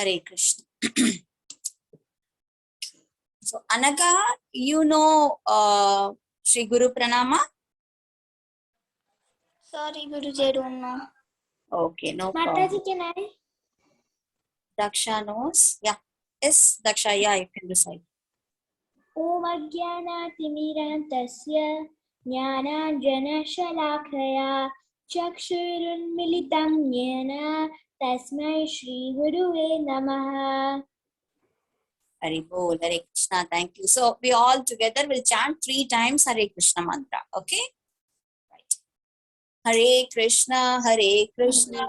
Hare Krishna. So, Anaga, you know Sri Guru Pranama? Sorry, Guruji, I don't know. Okay, no problem. Mataji, can I? Daksha knows. Yeah. Yes, Daksha, yeah, you can recite. Om Ajnanaatimirantasya Jnananjanashalakaya Chakshurunmilitam Yena Tasmai Shri Guruve Namaha. Hare Bol, Hare Krishna, thank you. So, we all together will chant 3 times Hare Krishna mantra. Okay? Right. Hare Krishna, Krishna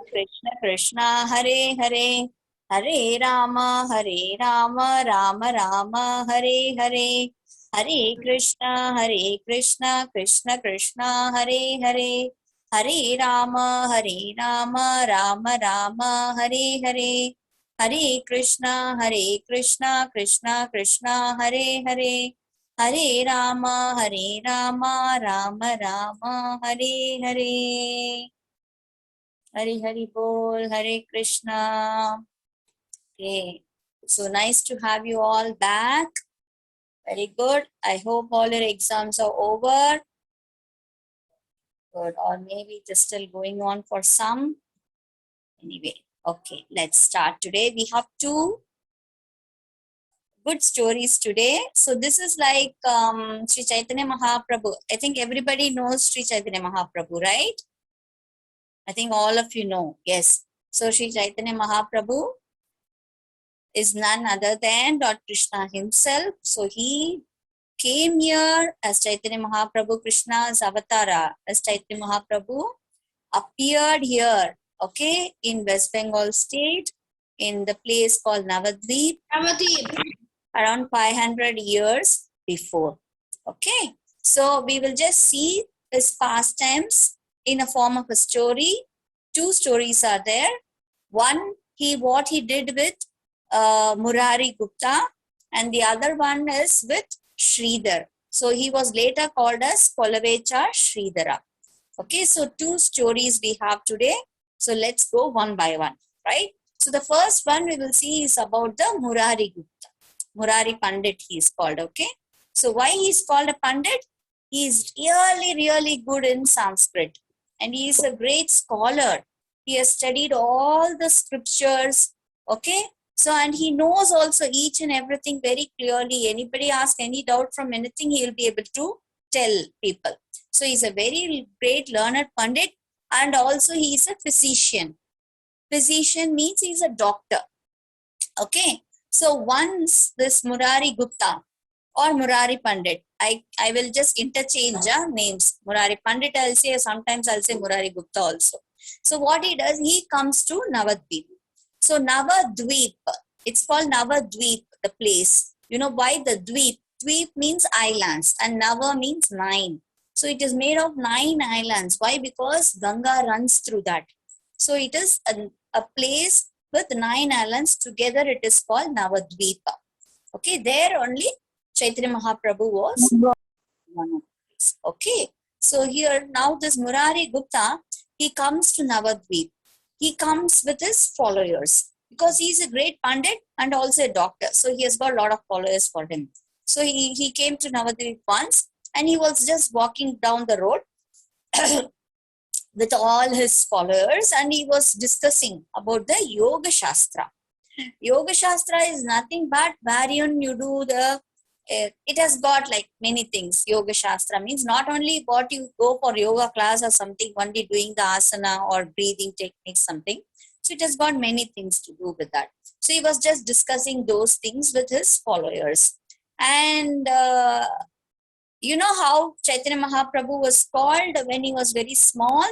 Krishna, Hare Hare. Hare Rama, Rama Rama, Hare Hare. Hare Krishna, Krishna Krishna, Hare Hare. Hare Rama, Rama Rama, Hare Hare. Hare Krishna, Krishna Krishna, Hare Hare. Hare Rama, Rama Rama, Hare Hare. Hare Hare Bol, Hare Krishna. Okay, so nice to have you all back. Very good. I hope all your exams are over. Good, or maybe it is still going on for some. Anyway, okay, let's start. Today we have 2 good stories today. So this is like Sri Chaitanya Mahaprabhu. I think everybody knows Sri Chaitanya Mahaprabhu, right? I think all of you know. Yes. So Sri Chaitanya Mahaprabhu is none other than Lord Krishna himself. So he came here as Chaitanya Mahaprabhu, Krishna's avatara, as Chaitanya Mahaprabhu appeared here, okay, in West Bengal state, in the place called Navadvip, around 500 years before. Okay, so we will just see his pastimes in a form of a story. 2 stories are there. One, what he did with Murari Gupta, and the other one is with Sridhar. So he was later called as Kolavecha Sridhara. Okay, so 2 stories we have today. So let's go one by one, right? So the first one we will see is about the Murari Gupta. Murari Pandit he is called, okay? So why he is called a Pandit? He is really good in Sanskrit, and he is a great scholar. He has studied all the scriptures, okay? So, and he knows also each and everything very clearly. Anybody ask any doubt from anything, he will be able to tell people. So, he is a very great learned Pandit, and also he is a physician. Physician means he is a doctor, okay? So, once this Murari Gupta or Murari Pandit, I will just interchange names. Murari Pandit I'll say, sometimes I'll say Murari Gupta also. So what he does, he comes to Navadvip. So Navadvip, it's called Navadvip, the place. You know why the Dvip? Dvip means islands and Nava means 9. So it is made of 9 islands. Why? Because Ganga runs through that. So it is a place with 9 islands. Together it is called Navadvipa. Okay, there only Chaitanya Mahaprabhu was one of these. Okay, so here now this Murari Gupta, he comes to Navadvip. He comes with his followers because he is a great Pandit and also a doctor. So he has got a lot of followers for him. So he came to Navadvip once and he was just walking down the road with all his followers, and he was discussing about the Yoga Shastra. Yoga Shastra is nothing but wherein you do the, it has got like many things. Yoga Shastra means not only what you go for yoga class or something, only doing the asana or breathing techniques, something. So it has got many things to do with that. So he was just discussing those things with his followers. And you know how Chaitanya Mahaprabhu was called when he was very small?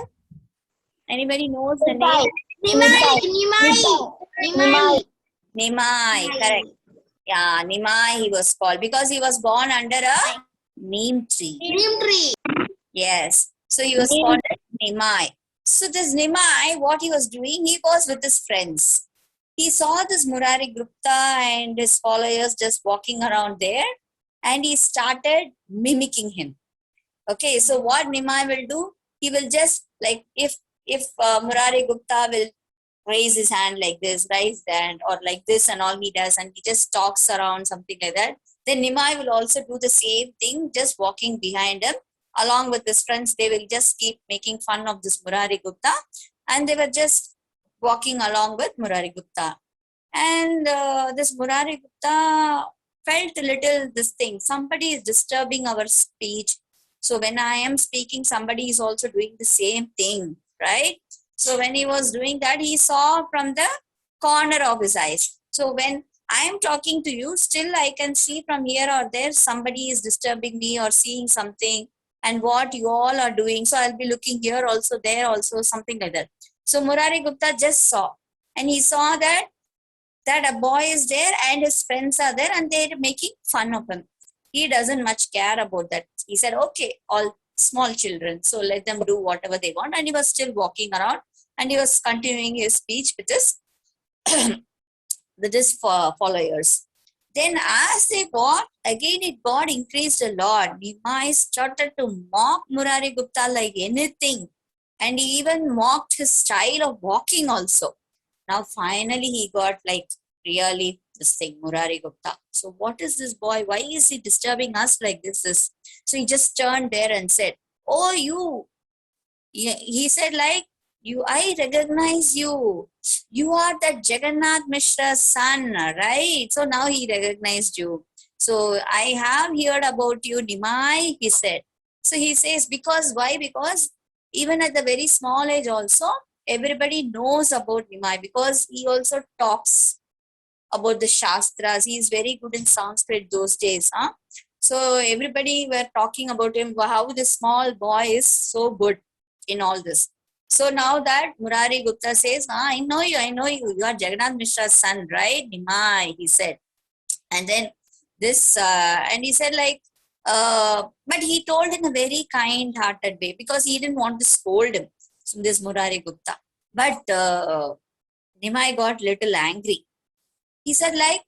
Anybody knows the name? Nimai, correct. Yeah, Nimai he was called because he was born under a neem tree. Yes. So he was called Nimai. So this Nimai, what he was doing, he was with his friends. He saw this Murari Gupta and his followers just walking around there, and he started mimicking him. Okay, so what Nimai will do, he will just like if Murari Gupta will raise his hand like this, raise hand, or like this, and all he does, and he just talks around something like that. Then Nimai will also do the same thing, just walking behind him along with his friends. They will just keep making fun of this Murari Gupta, and they were just walking along with Murari Gupta. And this Murari Gupta felt a little this thing. Somebody is disturbing our speech. So when I am speaking, somebody is also doing the same thing, right? So when he was doing that, he saw from the corner of his eyes. So when I am talking to you, still I can see from here or there, somebody is disturbing me or seeing something and what you all are doing. So I'll be looking here also, there also, something like that. So Murari Gupta just saw, and he saw that a boy is there and his friends are there and they're making fun of him. He doesn't much care about that. He said, okay, all small children, so let them do whatever they want. And he was still walking around and he was continuing his speech with his followers. Then as they got, again it got increased a lot. Nimai started to mock Murari Gupta like anything. And he even mocked his style of walking also. Now finally he got like really this thing, Murari Gupta. So what is this boy? Why is he disturbing us like this? So he just turned there and said, oh, you. He said like, I recognize you. You are that Jagannath Mishra's son, right? So now he recognized you. So I have heard about you, Nimai, he said. So he says, because why? Because even at the very small age also, everybody knows about Nimai because he also talks about the Shastras. He is very good in Sanskrit those days. Huh? So everybody were talking about him, how the small boy is so good in all this. So now that Murari Gupta says, I know you, you are Jagannath Mishra's son, right? Nimai, he said. And then this, and he said like, but he told in a very kind-hearted way because he didn't want to scold him, so this Murari Gupta. But Nimai got little angry. He said like,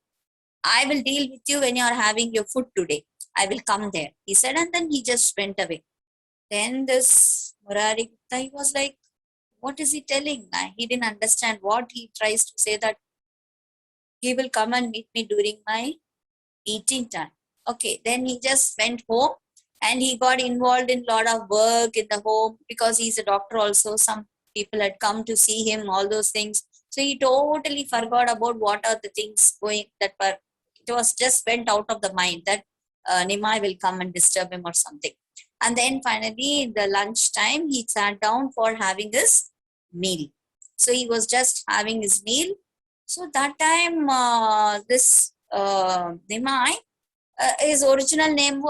I will deal with you when you are having your food today. I will come there, he said, and then he just went away. Then this Murari Gupta, he was like, what is he telling? He didn't understand what he tries to say, that he will come and meet me during my eating time. Okay, then he just went home and he got involved in a lot of work in the home because he's a doctor also. Some people had come to see him, all those things. So he totally forgot about what are the things going that were, it was just went out of the mind that Nimai will come and disturb him or something. And then finally in the lunch time, he sat down for having his meal. So he was just having his meal. So that time this Nimai, his original name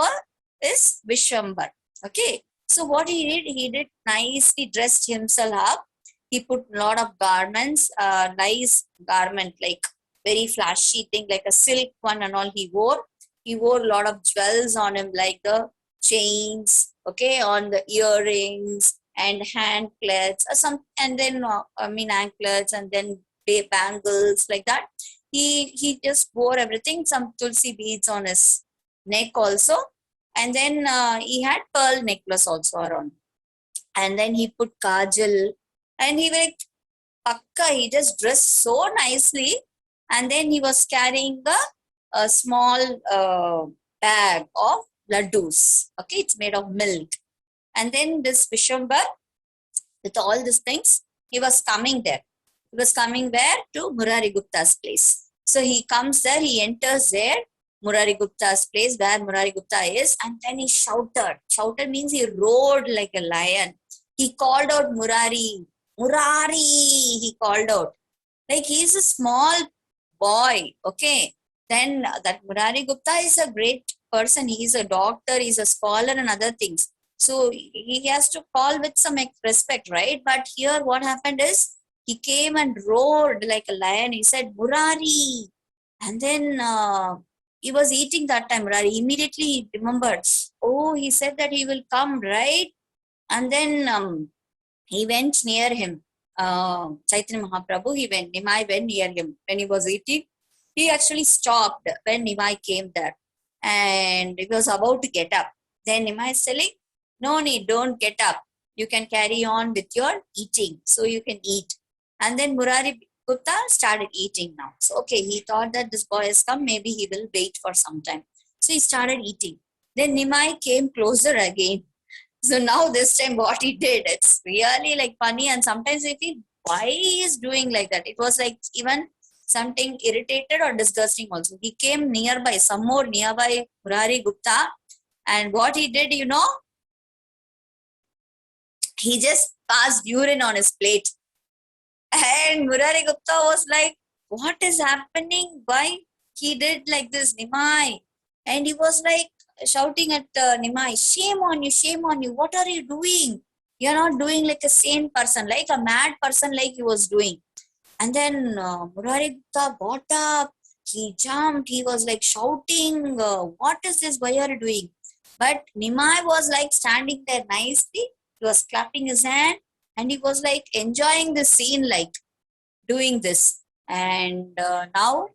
is Vishwambar. Okay. So what he did nicely dressed himself up. He put a lot of garments, nice garment, like very flashy thing, like a silk one and all he wore. He wore a lot of jewels on him, like the chains, okay, on the earrings and handclets, or some, and then anklets, and then bangles like that. He just wore everything, some tulsi beads on his neck also, and then he had pearl necklace also around, and then he put kajal, and he like pakka, he just dressed so nicely, and then he was carrying a small bag of laddus. Okay, it's made of milk, and then this Vishwambar, with all these things, he was coming there. He was coming where? To Murari Gupta's place. So he comes there, he enters there, Murari Gupta's place where Murari Gupta is, and then he shouted. Shouted means he roared like a lion. He called out Murari. Murari, he called out. Like he's a small boy, okay? Then that Murari Gupta is a great person. He's a doctor, he's a scholar and other things. So he has to call with some respect, right? But here what happened is, he came and roared like a lion. He said, Murari. And then he was eating that time, Murari. Immediately he remembered, oh, he said that he will come, right? And then he went near him. Chaitanya Mahaprabhu, Nimai went near him when he was eating. He actually stopped when Nimai came there. And he was about to get up. Then Nimai is telling, no need, don't get up. You can carry on with your eating. So you can eat. And then Murari Gupta started eating now. So, okay, he thought that this boy has come, maybe he will wait for some time. So he started eating. Then Nimai came closer again. So now this time what he did, it's really like funny, and sometimes I feel why he is doing like that. It was like even something irritated or disgusting also. He came nearby, some more nearby Murari Gupta, and what he did, he just passed urine on his plate. And Murari Gupta was like, what is happening? Why he did like this, Nimai? And he was like shouting at Nimai, shame on you. What are you doing? You're not doing like a sane person, like a mad person like he was doing. And then Murari Gupta got up. He jumped. He was like shouting, what is this? Why are you doing? But Nimai was like standing there nicely. He was clapping his hand and he was like enjoying the scene, like doing this. And now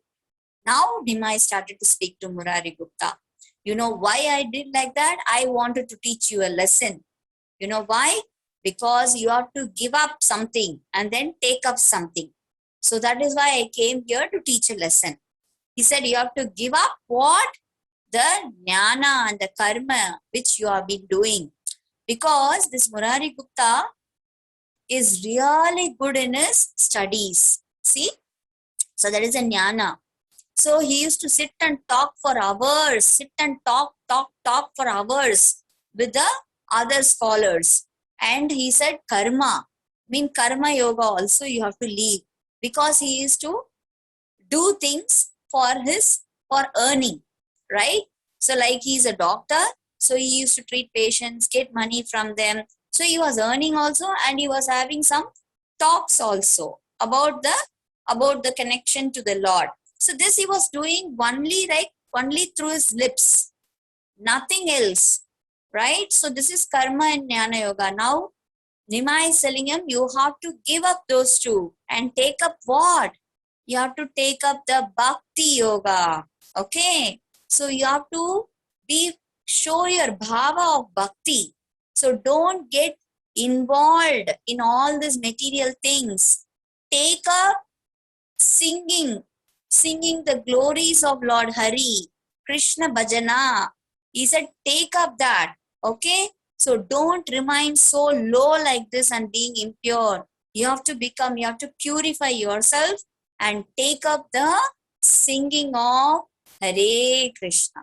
Nimai started to speak to Murari Gupta. You know why I did like that? I wanted to teach you a lesson. You know why? Because you have to give up something and then take up something. So that is why I came here to teach a lesson. He said you have to give up what? The jnana and the karma which you have been doing. Because this Murari Gupta is really good in his studies. See? So that is a jnana. So he used to sit and talk for hours, sit and talk for hours with the other scholars. And he said karma, karma yoga also you have to leave, because he used to do things for earning, right? So like he's a doctor, so he used to treat patients, get money from them. So he was earning also, and he was having some talks also about the connection to the Lord. So this he was doing only through his lips, nothing else, right? So this is karma and jnana yoga. Now Nimai is telling him you have to give up those two and take up what? You have to take up the bhakti yoga. Okay. So you have to show your bhava of bhakti. So don't get involved in all these material things. Take up singing the glories of Lord Hari, Krishna Bhajana. He said, take up that. Okay. So don't remain so low like this and being impure. You have to purify yourself and take up the singing of Hare Krishna.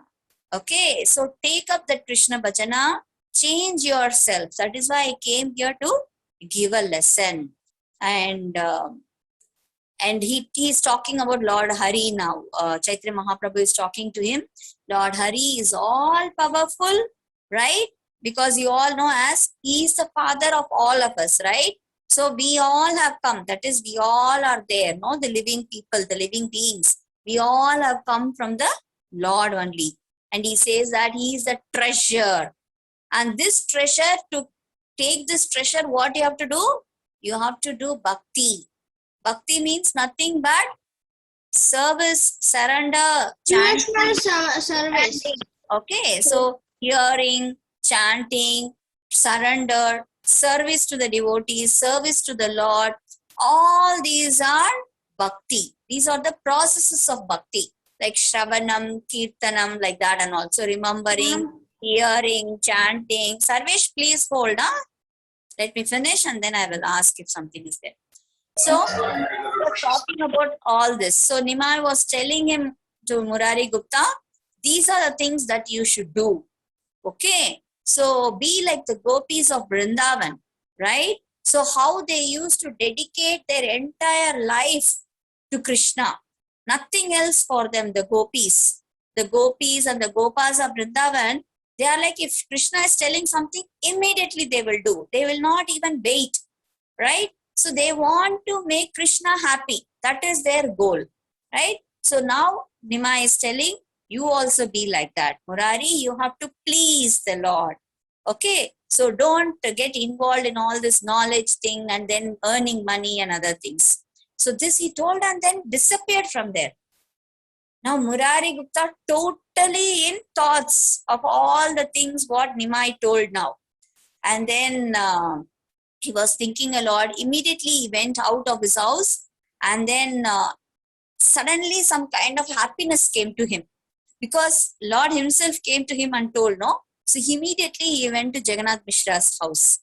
Okay. So take up the Krishna Bhajana, change yourself. That is why I came here to give a lesson. And he's talking about Lord Hari now. Chaitanya Mahaprabhu is talking to him. Lord Hari is all powerful, right? Because you all know as he is the father of all of us, right? So we all have come. That is, we all are there, no? The living people, the living beings. We all have come from the Lord only. And he says that he is the treasure. And this treasure, to take this treasure, what you have to do? You have to do bhakti. Bhakti means nothing but service, surrender, chanting. service. Okay, so hearing, chanting, surrender, service to the devotees, service to the Lord. All these are bhakti. These are the processes of bhakti, like Shravanam, Kirtanam, like that, and also remembering, hearing, chanting. Sarvesh, please hold. Let me finish and then I will ask if something is there. So, we're talking about all this. So, Nimai was telling him to Murari Gupta, these are the things that you should do. Okay. So, be like the gopis of Vrindavan, right? So, how they used to dedicate their entire life to Krishna. Nothing else for them, the gopis. The gopis and the gopas of Vrindavan, they are like, if Krishna is telling something, immediately they will do. They will not even wait, right? So they want to make Krishna happy. That is their goal, right? So now Nimai is telling, you also be like that. Murari, you have to please the Lord. Okay? So don't get involved in all this knowledge thing and then earning money and other things. So this he told and then disappeared from there. Now Murari Gupta totally in thoughts of all the things what Nimai told now. And then he was thinking a lot. Immediately he went out of his house, and then suddenly some kind of happiness came to him, because Lord himself came to him and told, no. So immediately he went to Jagannath Mishra's house.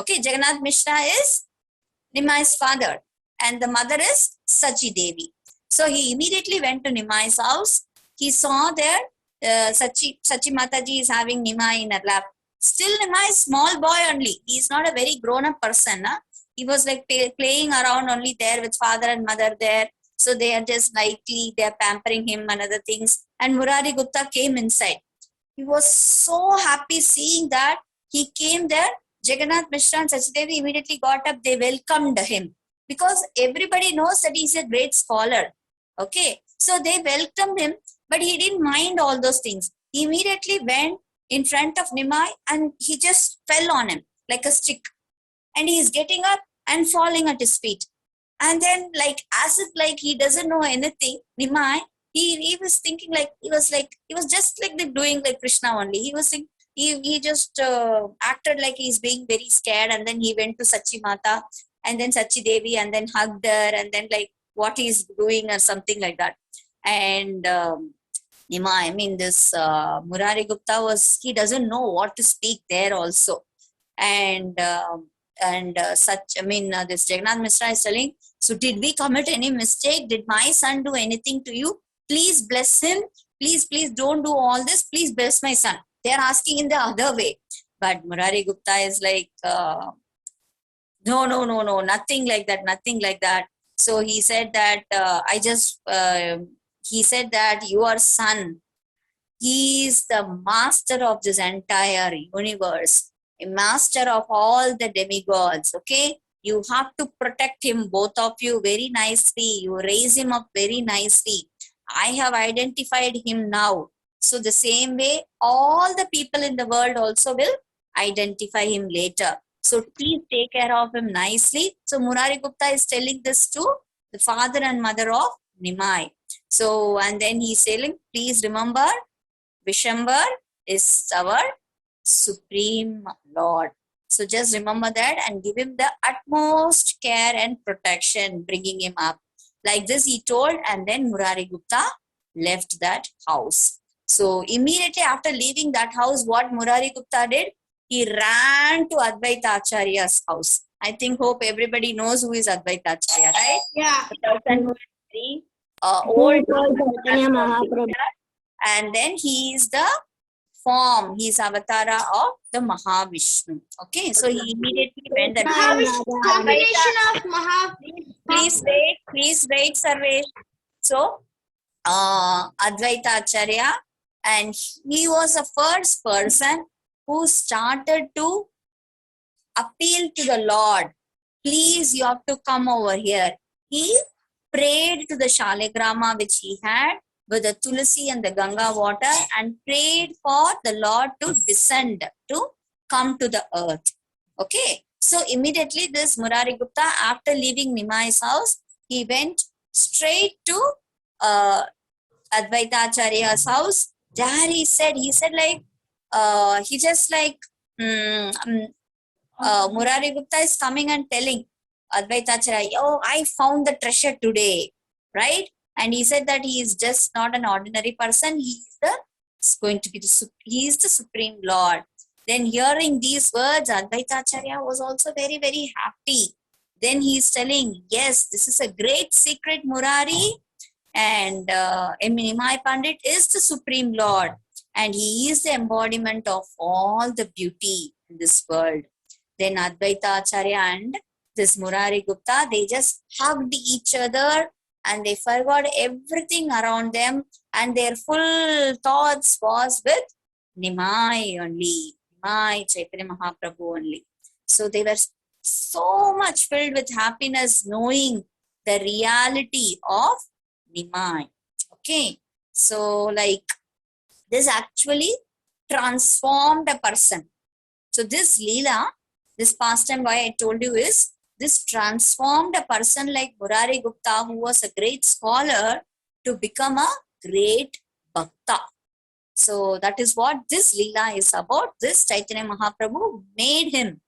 Okay, Jagannath Mishra is Nimai's father, and the mother is Sachi Devi. So he immediately went to Nimai's house. He saw there Sachi Mataji is having Nimai in her lap. Still Nimai is small boy only. He is not a very grown up person. Huh? He was like playing around only there with father and mother there. So they are just lightly, they are pampering him and other things. And Murari Gupta came inside. He was so happy seeing that. He came there. Jagannath Mishra and Sachidevi immediately got up. They welcomed him because everybody knows that he's a great scholar. Okay, so they welcomed him, but he didn't mind all those things. He immediately went in front of Nimai and he just fell on him like a stick. And he is getting up and falling at his feet. And then, like, as if like he doesn't know anything, Nimai, he was thinking like he was just like doing like Krishna only. He was think, he just acted like he's being very scared, and then he went to Sachi Mata and then Sachi Devi and then hugged her, and then like what he's doing or something like that. And Nimai, I mean this Murari Gupta he doesn't know what to speak there also. And this Jagannath Mishra is telling, so did we commit any mistake? Did my son do anything to you? Please bless him. Please don't do all this. Please bless my son. They are asking in the other way. But Murari Gupta is like, no, nothing like that. So he said that, he said that your son, he is the master of this entire universe, a master of all the demigods. Okay, you have to protect him, both of you, very nicely. You raise him up very nicely. I have identified him now. So the same way, all the people in the world also will identify him later. So please take care of him nicely. So Murari Gupta is telling this to the father and mother of Nimai. So, and then he's telling, please remember, Vishambar is our Supreme Lord. So just remember that and give him the utmost care and protection, bringing him up. Like this he told, and then Murari Gupta left that house. So immediately after leaving that house, what Murari Gupta did? He ran to Advaita Acharya's house. I hope everybody knows who is Advaita Acharya, right? Yeah. The person who is very old. And then he is the form, he is avatara of the Mahavishnu. Okay, so he immediately went that. Combination of Maha. Please wait, Sarvesh. So, Advaita Acharya, and he was the first person who started to appeal to the Lord. Please, you have to come over here. He prayed to the Shaligrama which he had with the Tulsi and the Ganga water, and prayed for the Lord to descend, to come to the earth. Okay. So immediately this Murari Gupta, after leaving Nimai's house, he went straight to Advaita Acharya's house. There he said like, he just like, Murari Gupta is coming and telling Advaita Acharya, oh, I found the treasure today, right? And he said that he is just not an ordinary person. He is he is the Supreme Lord. Then hearing these words, Advaita Acharya was also very, very happy. Then he is telling, yes, this is a great secret, Murari. And Nimai Pandit is the Supreme Lord. And he is the embodiment of all the beauty in this world. Then Advaita Acharya and this Murari Gupta, they just hugged each other and they forgot everything around them, and their full thoughts was with Nimai only, Nimai Chaitanya Mahaprabhu only. So they were so much filled with happiness knowing the reality of Nimai. Okay, so like this actually transformed a person. So this Leela, this pastime why I told you is, this transformed a person like Murari Gupta, who was a great scholar, to become a great Bhakta. So that is what this Leela is about. This Chaitanya Mahaprabhu made him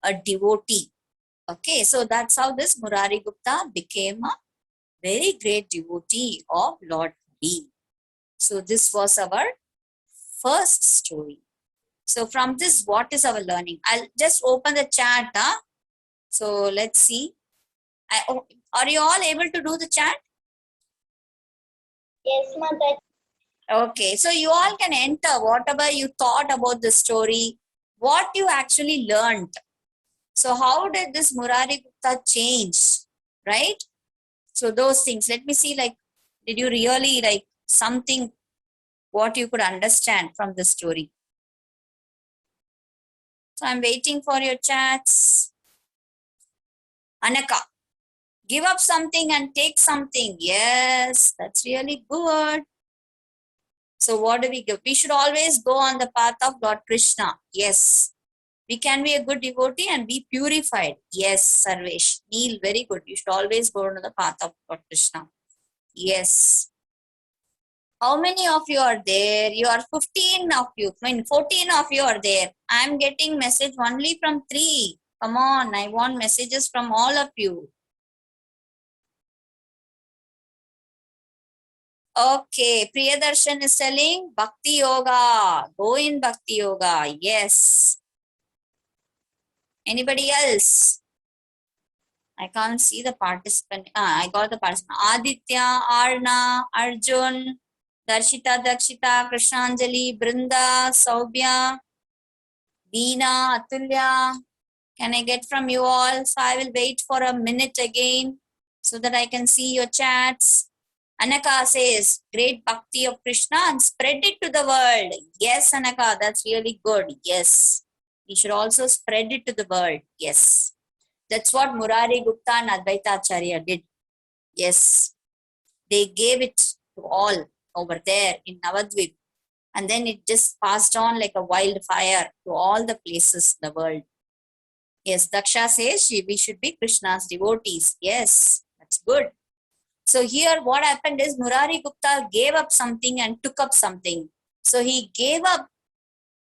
a devotee. Okay, so that's how this Murari Gupta became a very great devotee of Lord Hari. So this was our first story. So from this, what is our learning? I'll just open the chat. So let's see. Are you all able to do the chat? Yes, Mataji. Okay, so you all can enter whatever you thought about the story, what you actually learned. So how did this Murari Gupta change, right? So those things, let me see, like, did you really like something, what you could understand from the story? So I'm waiting for your chats. Anaka, give up something and take something. Yes, that's really good. So what do we give? We should always go on the path of Lord Krishna. Yes. We can be a good devotee and be purified. Yes, Sarvesh. Neil, very good. You should always go on the path of Lord Krishna. Yes. How many of you are there? You are 15 of you. 14 of you are there. I am getting message only from 3. Come on, I want messages from all of you. Okay, Priyadarshan is telling Bhakti Yoga. Go in Bhakti Yoga. Yes. Anybody else? I can't see the participant. I got the participant. Aditya, Arna, Arjun, Darshita, Dakshita, Krishnanjali, Brinda, Saubhya, Deena, Atulya. Can I get from you all? So I will wait for a minute again so that I can see your chats. Anaka says, great bhakti of Krishna and spread it to the world. Yes, Anaka, that's really good. Yes. We should also spread it to the world. Yes. That's what Murari Gupta and Advaita Acharya did. Yes. They gave it to all over there in Navadvip. And then it just passed on like a wildfire to all the places in the world. Yes, Daksha says we should be Krishna's devotees. Yes, that's good. So here what happened is Murari Gupta gave up something and took up something. So he gave up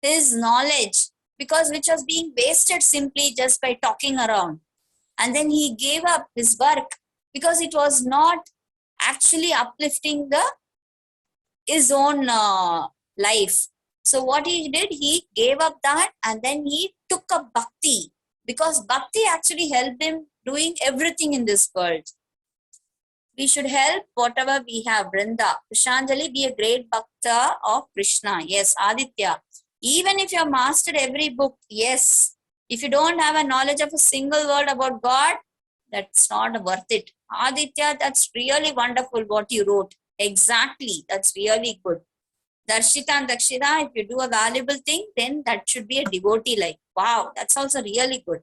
his knowledge because which was being wasted simply just by talking around. And then he gave up his work because it was not actually uplifting his own life. So what he did, he gave up that and then he took up bhakti because bhakti actually helped him doing everything in this world. We should help whatever we have. Vrinda, Krishanjali, be a great bhakta of Krishna. Yes, Aditya. Even if you have mastered every book, yes. If you don't have a knowledge of a single word about God, that's not worth it. Aditya, that's really wonderful what you wrote. Exactly. That's really good. Darshita and Dakshita, if you do a valuable thing, then that should be a devotee like. Wow, that's also really good.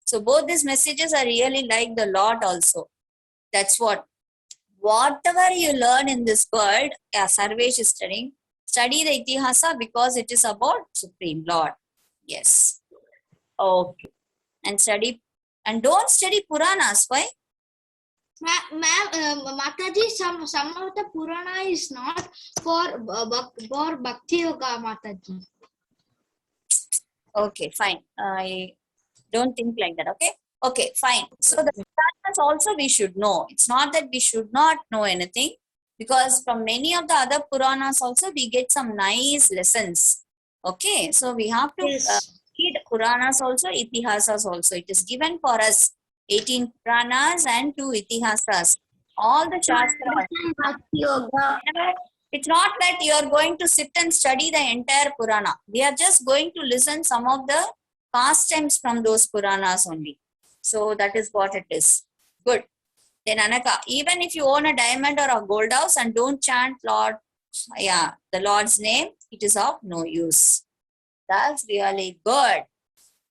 So both these messages are really like the Lord also. That's what. Whatever you learn in this world, Sarvesh is study the Itihasa because it is about Supreme Lord. Yes. Okay. And don't study Puranas. Why? Ma'am, Mataji, some of the Purana is not for Bhakti Yoga, Mataji. Okay, fine. I don't think like that. Okay. Okay, fine. So the Puranas also we should know. It's not that we should not know anything, because from many of the other Puranas also we get some nice lessons. Okay, so we have to read Puranas also, Itihasas also. It is given for us 18 Puranas and 2 Itihasas. All the Shastras. It's not that you are going to sit and study the entire Purana. We are just going to listen some of the pastimes from those Puranas only. So that is what it is. Good. Then Anaka, even if you own a diamond or a gold house and don't chant the Lord's name, it is of no use. That's really good.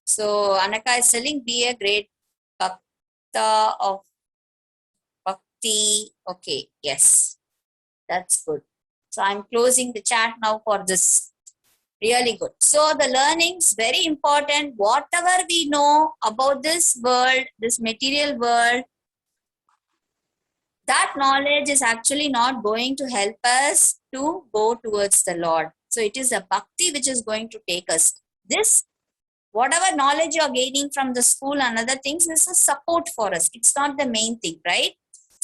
So Anaka is telling, be a great bhakta of bhakti. Okay, yes, that's good. So I'm closing the chat now for this. Really good. So the learnings, very important. Whatever we know about this world, this material world, that knowledge is actually not going to help us to go towards the Lord. So it is a bhakti which is going to take us. This, whatever knowledge you're gaining from the school and other things is a support for us. It's not the main thing, right?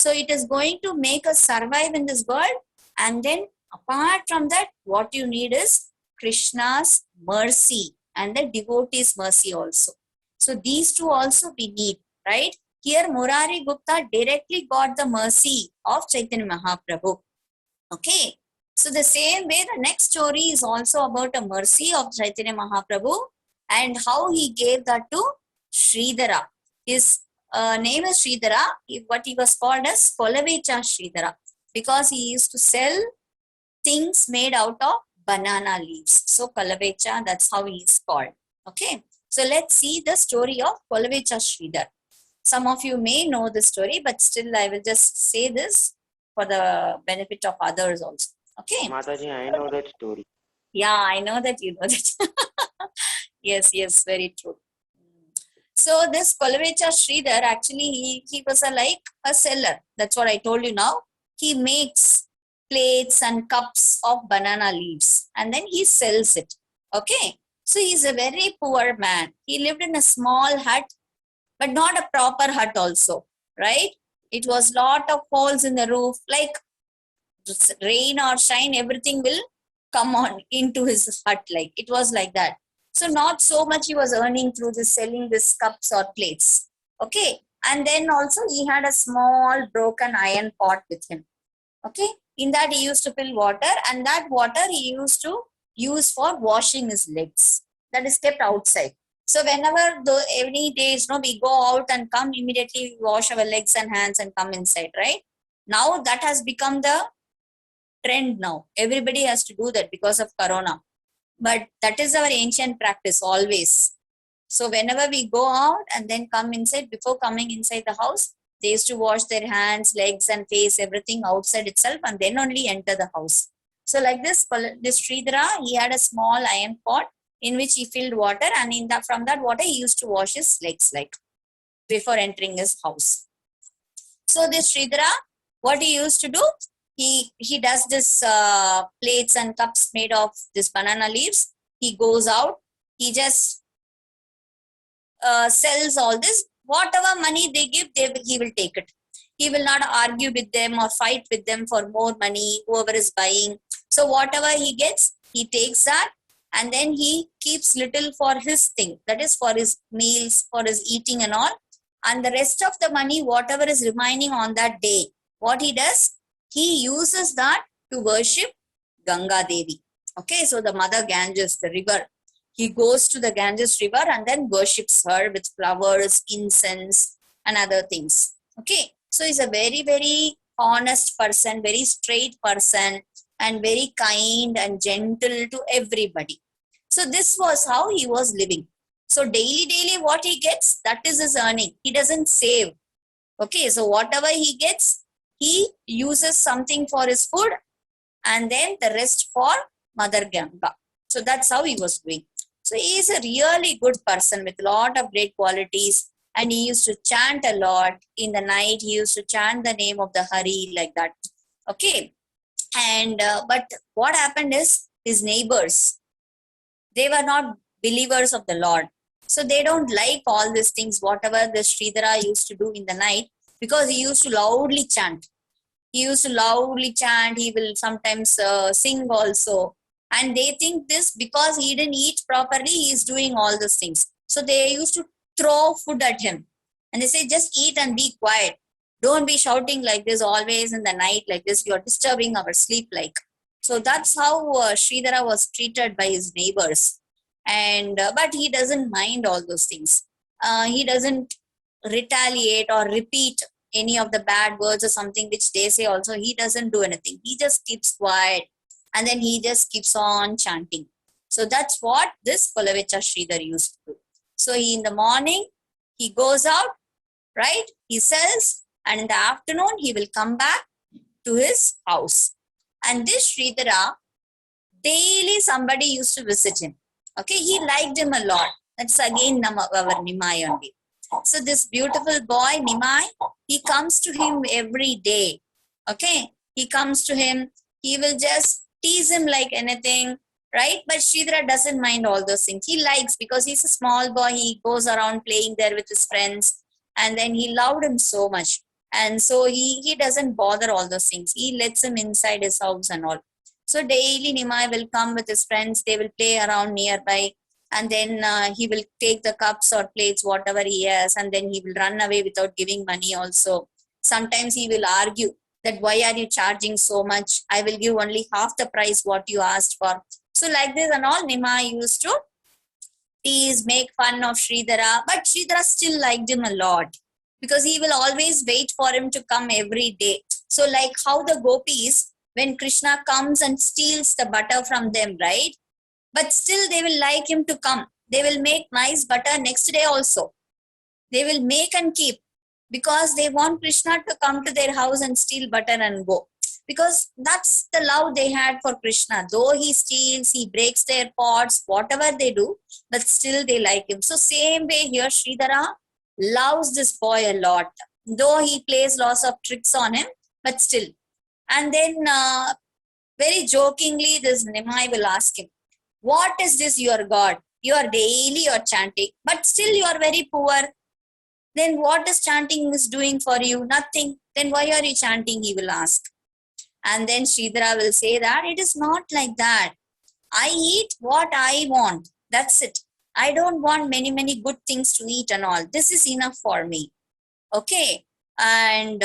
So it is going to make us survive in this world. And then apart from that, what you need is Krishna's mercy and the devotee's mercy also. So these two also we need, right? Here Murari Gupta directly got the mercy of Chaitanya Mahaprabhu. Okay. So the same way, the next story is also about a mercy of Chaitanya Mahaprabhu and how he gave that to Sridhara. His name is Sridhara. What he was called as Kolavecha Sridhara, because he used to sell things made out of banana leaves. So Kolavecha, that's how he is called. Okay. So let's see the story of Kolavecha Sridhar. Some of you may know the story, but still I will just say this for the benefit of others also. Okay. Mataji, I know that story. Yeah, I know that you know that. Yes, very true. So this Kolavecha Sridhar, actually he was like a seller. That's what I told you now. He makes plates and cups of banana leaves and then he sells it. Okay. So he's a very poor man. He lived in a small hut, but not a proper hut also, right? It was lot of holes in the roof, like rain or shine, everything will come on into his hut. Like it was like that. So not so much he was earning through this selling this cups or plates. Okay. And then also he had a small broken iron pot with him. Okay. In that he used to fill water, and that water he used to use for washing his legs. That is kept outside. So whenever any days, we go out and come immediately, we wash our legs and hands and come inside, right? Now that has become the trend now. Everybody has to do that because of Corona. But that is our ancient practice always. So whenever we go out and then come inside, before coming inside the house, they used to wash their hands, legs and face, everything outside itself, and then only enter the house. So like this Sridhara, he had a small iron pot in which he filled water, and from that water he used to wash his legs like before entering his house. So this Sridhara, what he used to do, he does this plates and cups made of this banana leaves. He goes out, he just sells all this. Whatever money they give, he will take it. He will not argue with them or fight with them for more money, whoever is buying. So whatever he gets, he takes that, and then he keeps little for his thing. That is for his meals, for his eating and all. And the rest of the money, whatever is remaining on that day, what he does, he uses that to worship Ganga Devi. Okay, so the mother Ganges, the river. He goes to the Ganges river and then worships her with flowers, incense, and other things. Okay, so he's a very, very honest person, very straight person, and very kind and gentle to everybody. So this was how he was living. So daily, what he gets, that is his earning. He doesn't save. Okay, so whatever he gets, he uses something for his food and then the rest for Mother Ganga. So that's how he was doing. So he is a really good person with a lot of great qualities, and he used to chant a lot. In the night, he used to chant the name of the Hari like that. Okay. And but what happened is his neighbors, they were not believers of the Lord. So they don't like all these things, whatever the Sridhara used to do in the night, because he used to loudly chant. He used to loudly chant. He will sometimes sing also. And they think this because he didn't eat properly, he is doing all those things. So they used to throw food at him. And they say, just eat and be quiet. Don't be shouting like this always in the night like this. You're disturbing our sleep like. So that's how Sridhara was treated by his neighbors. And but he doesn't mind all those things. He doesn't retaliate or repeat any of the bad words or something which they say also. He doesn't do anything. He just keeps quiet. And then he just keeps on chanting. So that's what this Kolavecha Sridhar used to do. So he, in the morning, he goes out, right? He sells, and in the afternoon, he will come back to his house. And this Sridhara, daily somebody used to visit him. Okay, he liked him a lot. That's again our Nimai only. So this beautiful boy, Nimai, he comes to him every day. Okay, he comes to him. He will just tease him like anything, right? But Sridhara doesn't mind all those things. He likes, because he's a small boy, he goes around playing there with his friends, and then he loved him so much. And so he doesn't bother all those things. He lets him inside his house and all. So daily Nimai will come with his friends, they will play around nearby, and then he will take the cups or plates, whatever he has, and then he will run away without giving money also. Sometimes he will argue that why are you charging so much? I will give only half the price what you asked for. So like this and all, Nimai used to tease, make fun of Sridhara, but Sridhara still liked him a lot because he will always wait for him to come every day. So like how the gopis, when Krishna comes and steals the butter from them, right? But still they will like him to come. They will make nice butter next day also. They will make and keep because they want Krishna to come to their house and steal butter and go. Because that's the love they had for Krishna. Though he steals, he breaks their pots, whatever they do, but still they like him. So same way here, Sridhara loves this boy a lot. Though he plays lots of tricks on him, but still. And then very jokingly, this Nimai will ask him, what is this your God? You are daily you're chanting, but still you are very poor. Then what is chanting is doing for you? Nothing. Then why are you chanting? He will ask. And then Sridhara will say that it is not like that. I eat what I want. That's it. I don't want many good things to eat and all. This is enough for me. Okay. And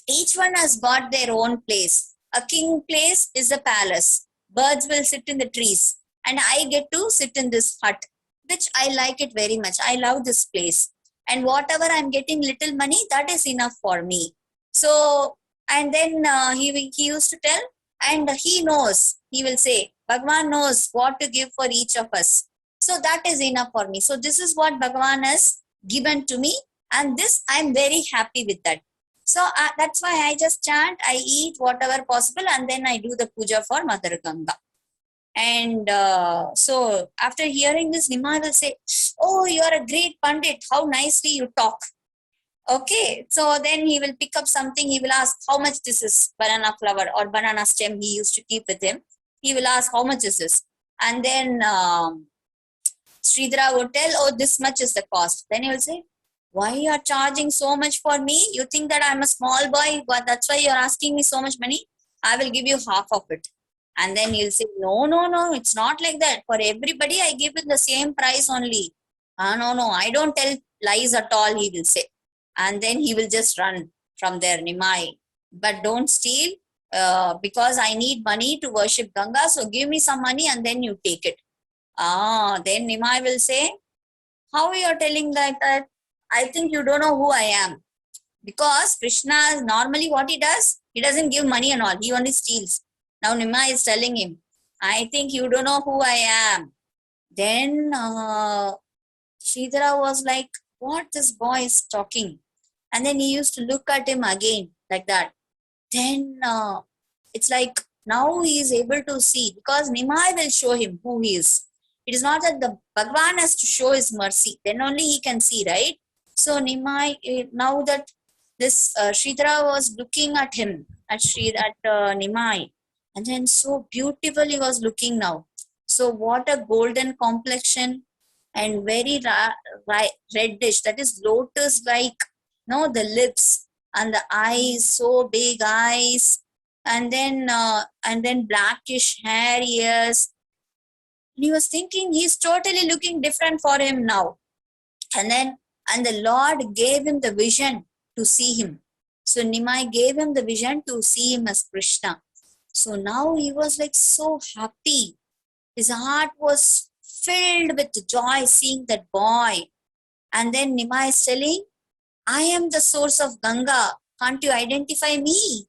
each one has got their own place. A king place is a palace. Birds will sit in the trees. And I get to sit in this hut, which I like it very much. I love this place. And whatever I'm getting little money, that is enough for me. So, and then he used to tell, and he knows, he will say, Bhagavan knows what to give for each of us. So that is enough for me. So this is what Bhagavan has given to me. And this, I'm very happy with that. So that's why I just chant, I eat whatever possible, and then I do the puja for Mother Ganga. And so after hearing this, Nimai will say, oh, you are a great Pandit. How nicely you talk. Okay. So then he will pick up something. He will ask how much this is, banana flower or banana stem he used to keep with him. He will ask how much is this. And then Sridhara would tell, oh, this much is the cost. Then he will say, why you are charging so much for me? You think that I'm a small boy, but that's why you're asking me so much money? I will give you half of it. And then he'll say, no, it's not like that. For everybody, I give it the same price only. No, I don't tell lies at all, he will say. And then he will just run from there, Nimai. But don't steal because I need money to worship Ganga. So give me some money and then you take it. Then Nimai will say, how are you telling that? I think you don't know who I am. Because Krishna, normally what he does, he doesn't give money and all. He only steals. Now Nimai is telling him, I think you don't know who I am. Then Sridhara was like, what this boy is talking? And then he used to look at him again like that. Then it's like now he is able to see because Nimai will show him who he is. It is not that the Bhagwan has to show his mercy. Then only he can see, right? So Nimai, now that this Sridhara was looking at him, at Nimai, and then so beautiful he was looking now. So what a golden complexion and very reddish, that is lotus-like, no, the lips and the eyes, so big eyes, and then blackish hair, ears. And he was thinking he's totally looking different for him now. And the Lord gave him the vision to see him. So Nimai gave him the vision to see him as Krishna. So now he was like so happy. His heart was filled with joy seeing that boy. And then Nimai is telling, I am the source of Ganga. Can't you identify me?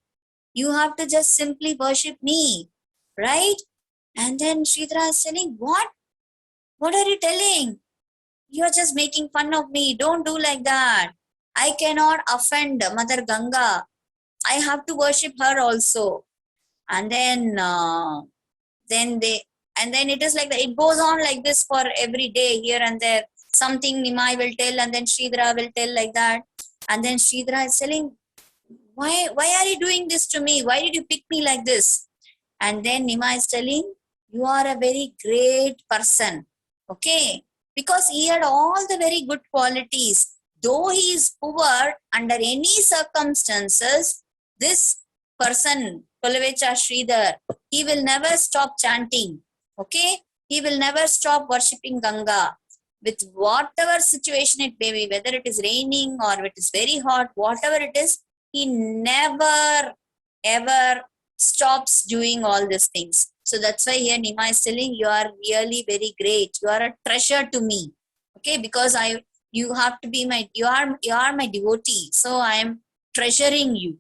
You have to just simply worship me. Right? And then Sridhara is telling, what? What are you telling? You are just making fun of me. Don't do like that. I cannot offend Mother Ganga. I have to worship her also. And then it is like that. It goes on like this for every day, here and there. Something Nimai will tell, and then Sridhara will tell like that. And then Sridhara is telling, why are you doing this to me? Why did you pick me like this? And then Nimai is telling, you are a very great person. Okay, because he had all the very good qualities. Though he is poor, under any circumstances, this person, Pulavecha Sridhar, he will never stop chanting. Okay, he will never stop worshipping Ganga. With whatever situation it may be, whether it is raining or it is very hot, whatever it is, he never ever stops doing all these things. So that's why here Nima is telling, you are really very great. You are a treasure to me. Okay, because you have to be you are my devotee. So I am treasuring you.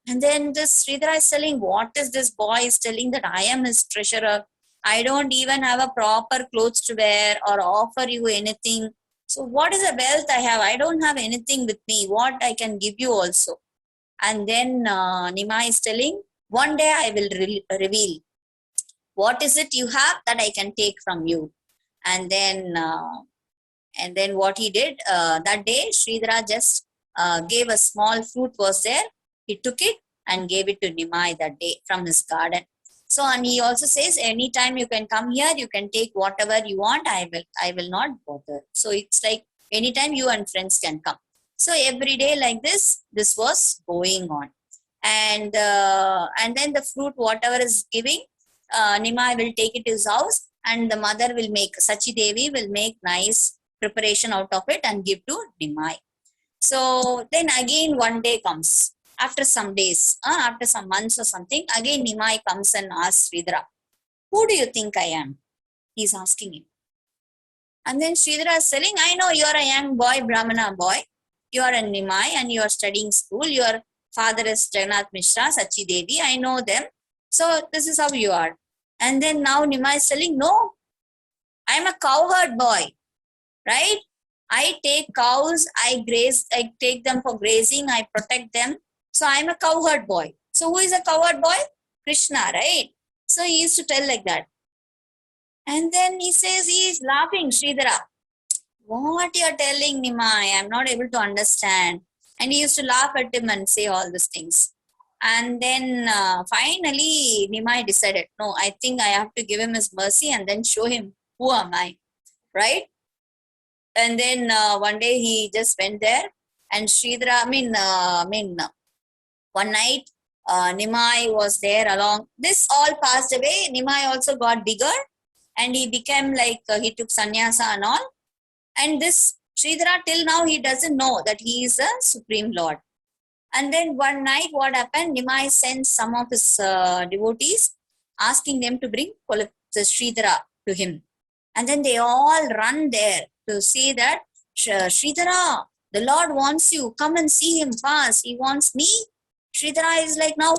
And then this Sridhara is telling, what is this boy is telling that I am his treasurer? I don't even have a proper clothes to wear or offer you anything. So what is the wealth I have? I don't have anything with me. What I can give you also. And then Nima is telling, one day I will reveal what is it you have that I can take from you. And then what he did that day, Sridhara just gave a small fruit was there. He took it and gave it to Nimai that day from his garden. So, and he also says, anytime you can come here, you can take whatever you want. I will not bother. So it's like anytime you and friends can come. So every day like this was going on. And then the fruit, whatever is giving, Nimai will take it to his house, and the mother will make, Sachi Devi will make nice preparation out of it and give to Nimai. So then again one day comes, after some days, after some months or something, again Nimai comes and asks Sridhara, who do you think I am? He's asking him. And then Sridhara is telling, I know you are a young boy, Brahmana boy. You are a Nimai and you are studying school. Your father is Jagannath Mishra, Sachi Devi. I know them. So this is how you are. And then now Nimai is telling, no, I am a cowherd boy, right? I take cows, I take them for grazing, I protect them. So I am a cowherd boy. So who is a cowherd boy? Krishna, right? So he used to tell like that. And then he says, he is laughing, Sridhara. What you are telling, Nimai? I am not able to understand. And he used to laugh at him and say all these things. And then finally, Nimai decided, no, I think I have to give him his mercy and then show him who am I, right? And then one day he just went there, and Sridhara, one night Nimai was there along. This all passed away. Nimai also got bigger, and he became like, he took sannyasa and all. And this Sridhara, till now, he doesn't know that he is a Supreme Lord. And then one night, what happened? Nimai sent some of his devotees, asking them to bring the Sridhara to him. And then they all run there to say that, Sridhara, the Lord wants you. Come and see him fast. He wants me. Sridhara is like now,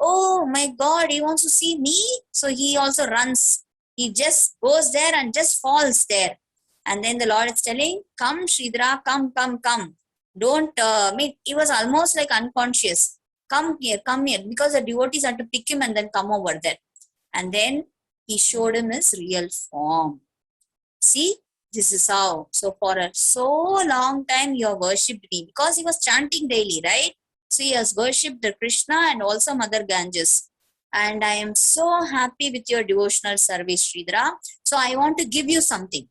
oh my God, he wants to see me. So he also runs. He just goes there and just falls there. And then the Lord is telling, come Sridhara, come. Don't, he was almost like unconscious. Come here. Because the devotees had to pick him and then come over there. And then he showed him his real form. See, this is how. So for a so long time you have worshipped me, because he was chanting daily, right? So he has worshipped the Krishna and also Mother Ganges. And I am so happy with your devotional service, Sridhara. So I want to give you something.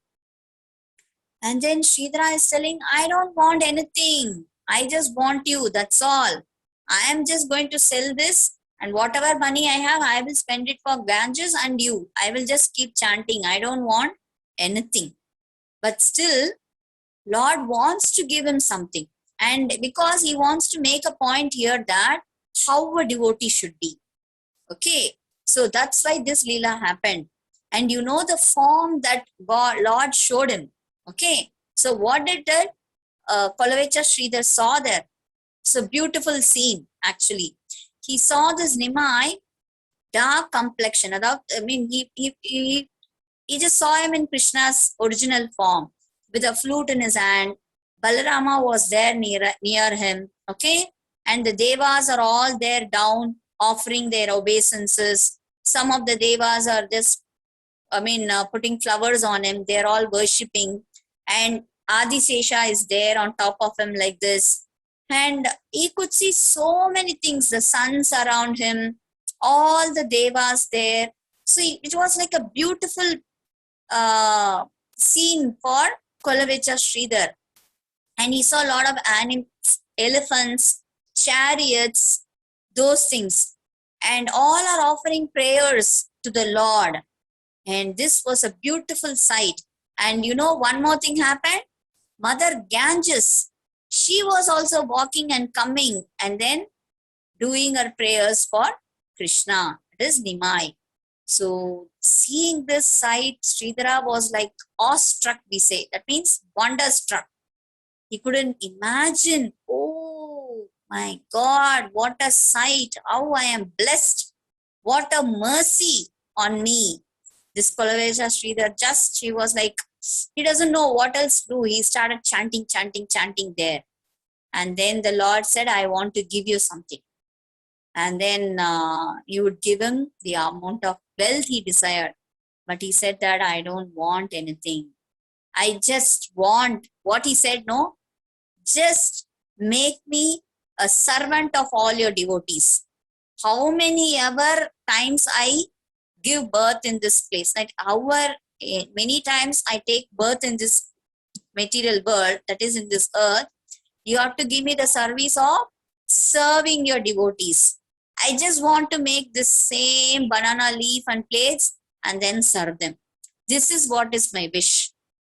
And then Sridhara is telling, I don't want anything. I just want you. That's all. I am just going to sell this, and whatever money I have, I will spend it for Ganges and you. I will just keep chanting. I don't want anything. But still, Lord wants to give him something. And because he wants to make a point here that how a devotee should be. Okay. So that's why this Leela happened. And you know the form that Lord showed him. Okay. So what did that Kolavecha Sridhar saw there? It's a beautiful scene, actually. He saw this Nimai, dark complexion. He just saw him in Krishna's original form with a flute in his hand. Balarama was there near him. Okay. And the Devas are all there down, offering their obeisances. Some of the Devas are just, putting flowers on him. They're all worshipping. And Adisesha is there on top of him like this. And he could see so many things, the suns around him, all the Devas there. So it was like a beautiful scene for Kolavecha Sridhar. And he saw a lot of animals, elephants, chariots, those things. And all are offering prayers to the Lord. And this was a beautiful sight. And you know, one more thing happened. Mother Ganges, she was also walking and coming and then doing her prayers for Krishna. It is Nimai. So seeing this sight, Sridhara was like awestruck, we say. That means wonderstruck. He couldn't imagine, oh my God, what a sight, how I am blessed, what a mercy on me. This Kolavecha Sridhar, just, he was like, he doesn't know what else to do. He started chanting, chanting, chanting there. And then the Lord said, I want to give you something. And then you would give him the amount of wealth he desired. But he said that I don't want anything. I just want, what he said, no, just make me a servant of all your devotees. How many ever times I give birth in this place, like however many times I take birth in this material world, that is in this earth, you have to give me the service of serving your devotees. I just want to make this same banana leaf and plates and then serve them. This is what is my wish.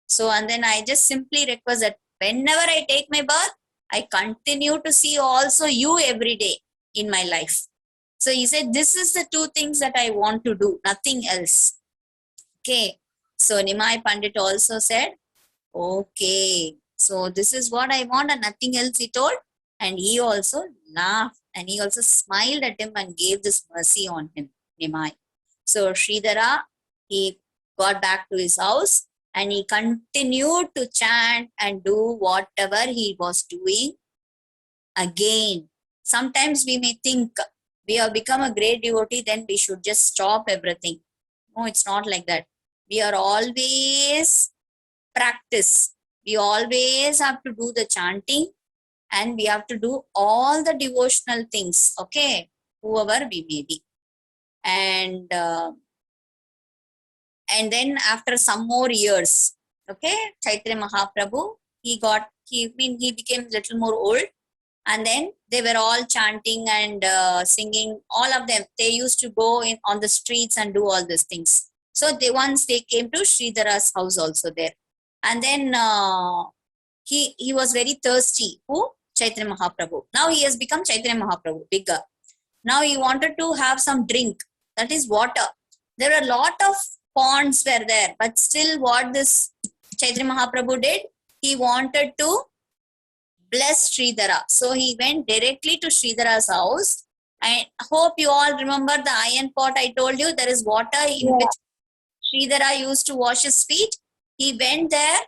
So, and then I just simply request that whenever I take my birth, I continue to see also you every day in my life. So he said, this is the two things that I want to do, nothing else. Okay. So Nimai Pandit also said, okay, so this is what I want and nothing else, he told. And he also laughed and he also smiled at him and gave this mercy on him, Nimai. So Sridhara, he got back to his house and he continued to chant and do whatever he was doing again. Sometimes we may think we have become a great devotee, then we should just stop everything. No, it's not like that. We are always practice. We always have to do the chanting and we have to do all the devotional things, okay, whoever we may be. And then after some more years, okay, Chaitanya Mahaprabhu, he became little more old. And then they were all chanting and singing, all of them. They used to go in on the streets and do all these things. So once they came to Sridhara's house also there. And then he was very thirsty. Who? Chaitanya Mahaprabhu. Now he has become Chaitanya Mahaprabhu, bigger. Now he wanted to have some drink, that is water. There were a lot of ponds were there, but still what this Chaitanya Mahaprabhu did, he wanted to bless Sridhara. So he went directly to Sridhara's house. I hope you all remember the iron pot I told you. There is water in which Sridhara used to wash his feet. He went there.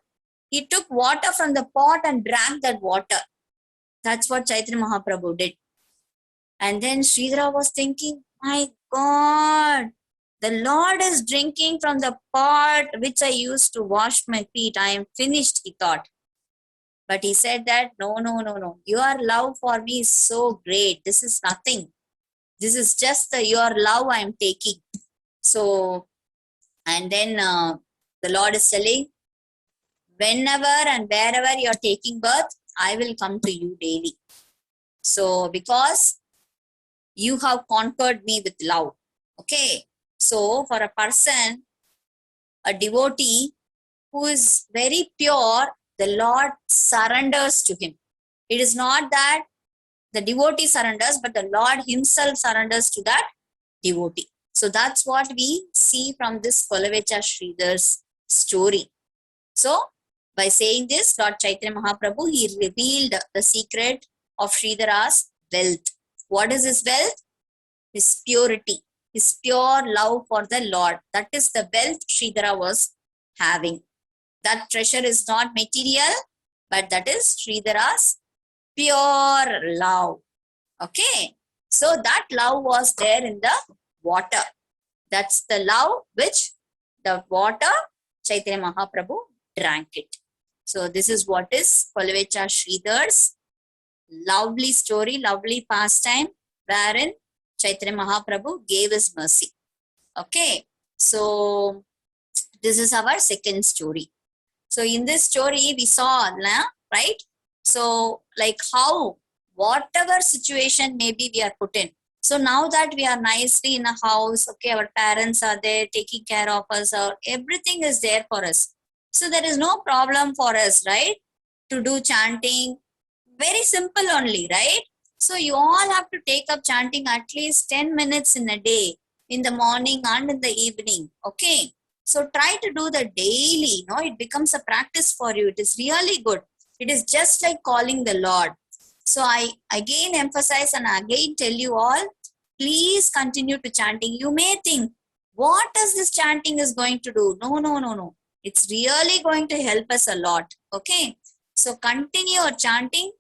He took water from the pot and drank that water. That's what Chaitanya Mahaprabhu did. And then Sridhara was thinking, my God, the Lord is drinking from the pot which I used to wash my feet. I am finished, he thought. But he said that, no. Your love for me is so great. This is nothing. This is just your love I am taking. So, and then the Lord is telling, whenever and wherever you are taking birth, I will come to you daily. So, because you have conquered me with love. Okay. So, for a person, a devotee who is very pure, the Lord surrenders to him. It is not that the devotee surrenders, but the Lord himself surrenders to that devotee. So that's what we see from this Kolavecha Sridhar's story. So by saying this, Lord Chaitanya Mahaprabhu, he revealed the secret of Sridhara's wealth. What is his wealth? His purity, his pure love for the Lord. That is the wealth Sridhara was having. That treasure is not material, but that is Sridhara's pure love. Okay. So that love was there in the water. That's the love which the water Chaitanya Mahaprabhu drank it. So this is what is Kolavecha Sridhar's lovely story, lovely pastime, wherein Chaitanya Mahaprabhu gave his mercy. Okay, so this is our second story. So in this story, we saw, right? So like how, whatever situation maybe we are put in. So now that we are nicely in a house, okay, our parents are there taking care of us, or everything is there for us. So there is no problem for us, right? To do chanting. Very simple only, right? So you all have to take up chanting at least 10 minutes in a day, in the morning and in the evening. Okay. So try to do the daily, no, it becomes a practice for you. It is really good. It is just like calling the Lord. So I again emphasize and again tell you all, please continue to chanting. You may think, what does this chanting is going to do? No, no, no, no. It's really going to help us a lot. Okay. So continue your chanting.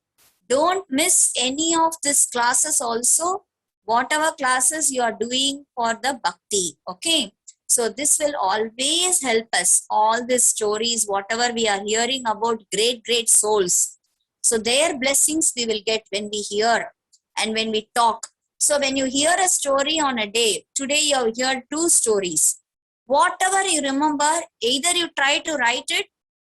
Don't miss any of these classes also. Whatever classes you are doing for the bhakti. Okay. So this will always help us. All these stories, whatever we are hearing about great, great souls. So their blessings we will get when we hear and when we talk. So when you hear a story on a day, today you hear 2 stories. Whatever you remember, either you try to write it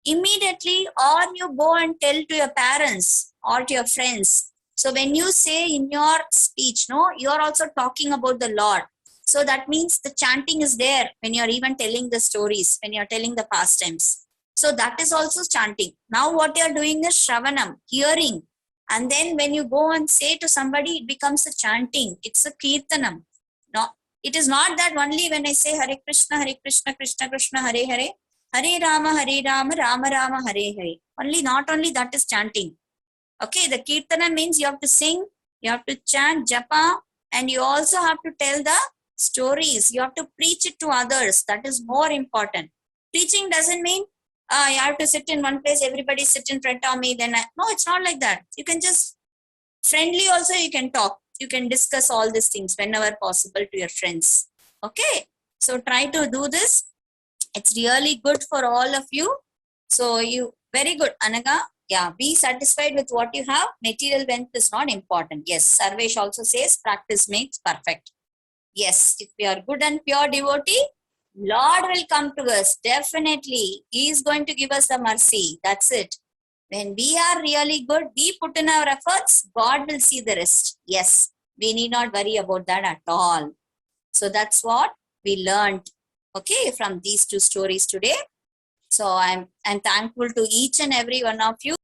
immediately or you go and tell to your parents or to your friends. So when you say in your speech, no, you are also talking about the Lord. So that means the chanting is there when you're even telling the stories, when you're telling the pastimes. So that is also chanting. Now what you're doing is shravanam, hearing. And then when you go and say to somebody, it becomes a chanting. It's a kirtanam. No, it is not that only when I say Hare Krishna, Krishna Krishna, Hare Hare, Hare Rama, Rama Rama, Hare Hare. Not only that is chanting. Okay, the kirtana means you have to sing, you have to chant japa, and you also have to tell the stories. You have to preach it to others. That is more important. Preaching doesn't mean you have to sit in one place, everybody sit in front of me. No, it's not like that. You can just friendly also, you can talk. You can discuss all these things whenever possible to your friends. Okay, so try to do this. It's really good for all of you. So you, very good, Anaga. Yeah, be satisfied with what you have. Material wealth is not important. Yes, Sarvesh also says practice makes perfect. Yes, if we are good and pure devotee, Lord will come to us. Definitely. He is going to give us the mercy. That's it. When we are really good, we put in our efforts, God will see the rest. Yes, we need not worry about that at all. So that's what we learned, okay, from these 2 stories today. So I'm thankful to each and every one of you.